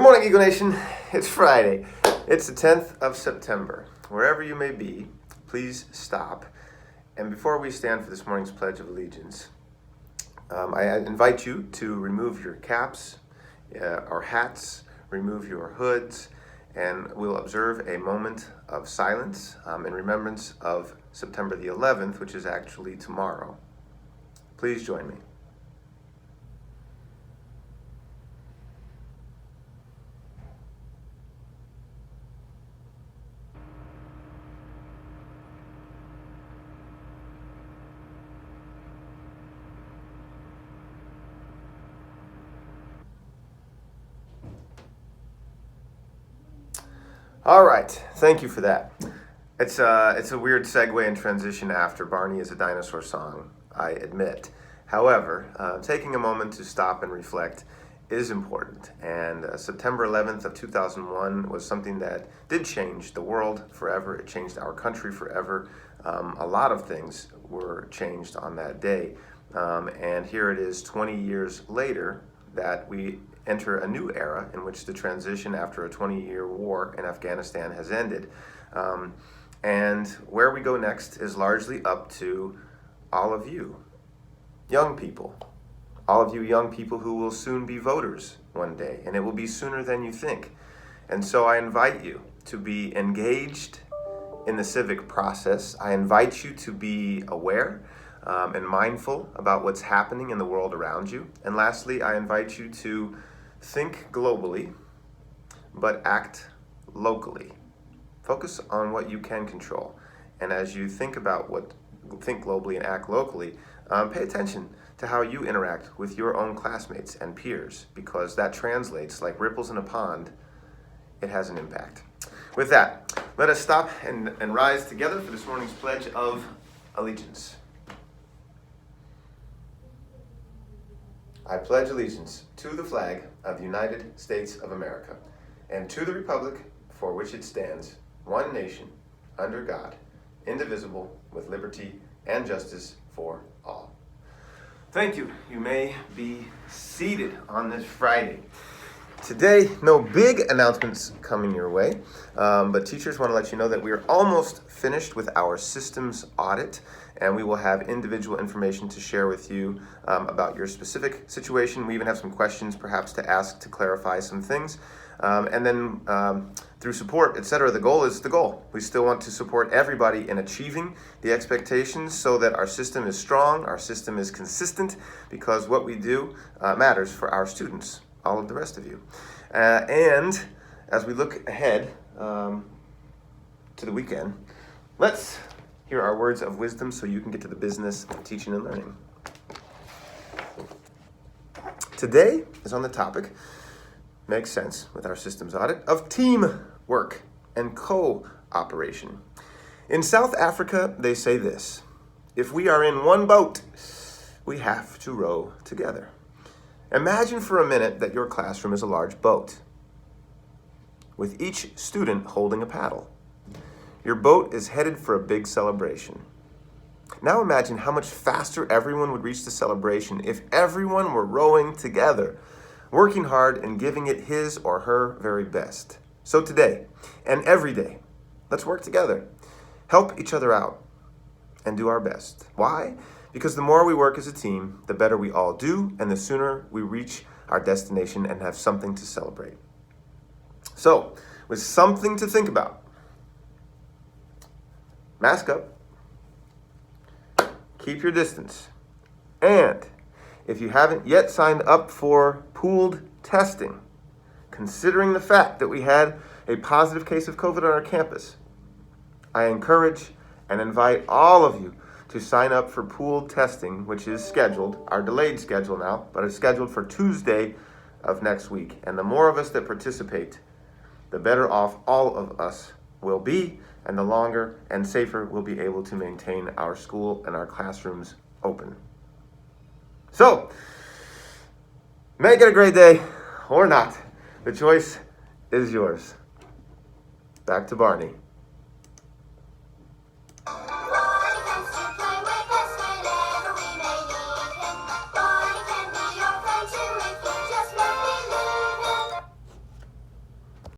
Good morning, Eagle Nation. It's Friday. It's the 10th of September. Wherever you may be, please stop. And before we stand for this morning's Pledge of Allegiance, I invite you to remove your caps or hats, remove your hoods, and we'll observe a moment of silence in remembrance of September the 11th, which is actually tomorrow. Please join me. All right, thank you for that. It's a weird segue and transition after Barney is a Dinosaur song, I admit. However, taking a moment to stop and reflect is important. And September 11th of 2001 was something that did change the world forever. It changed our country forever. A lot of things were changed on that day. And here it is 20 years later that we enter a new era in which the transition after a 20-year war in Afghanistan has ended. And where we go next is largely up to all of you, young people. All of you young people who will soon be voters one day, and it will be sooner than you think. And so I invite you to be engaged in the civic process. I invite you to be aware and mindful about what's happening in the world around you. And lastly, I invite you to think globally, but act locally. Focus on what you can control. And as you think globally and act locally, pay attention to how you interact with your own classmates and peers, because that translates like ripples in a pond. It has an impact. With that, let us stop and rise together for this morning's Pledge of Allegiance. I pledge allegiance to the flag of the United States of America and to the republic for which it stands, one nation, under God, indivisible, with liberty and justice for all. Thank you. You may be seated on this Friday. Today, no big announcements coming your way, but teachers want to let you know that we are almost finished with our systems audit, and we will have individual information to share with you about your specific situation. We even have some questions perhaps to ask to clarify some things. And then through support, etc., the goal is the goal. We still want to support everybody in achieving the expectations so that our system is strong, our system is consistent, because what we do matters for our students, all of the rest of you. And as we look ahead to the weekend, let's hear our words of wisdom so you can get to the business of teaching and learning. Today is on the topic, makes sense with our systems audit, of teamwork and cooperation. In South Africa, they say this: if we are in one boat, we have to row together. Imagine for a minute that your classroom is a large boat, with each student holding a paddle. Your boat is headed for a big celebration. Now imagine how much faster everyone would reach the celebration if everyone were rowing together, working hard and giving it his or her very best. So today, and every day, let's work together, help each other out, and do our best. Why? Because the more we work as a team, the better we all do, and the sooner we reach our destination and have something to celebrate. So, with something to think about, mask up, keep your distance, and if you haven't yet signed up for pooled testing, considering the fact that we had a positive case of COVID on our campus, I encourage and invite all of you to sign up for pooled testing, which is scheduled, our delayed schedule now, but it's scheduled for Tuesday of next week. And the more of us that participate, the better off all of us will be, and the longer and safer we'll be able to maintain our school and our classrooms open. So, make it a great day or not. The choice is yours. Back to Barney.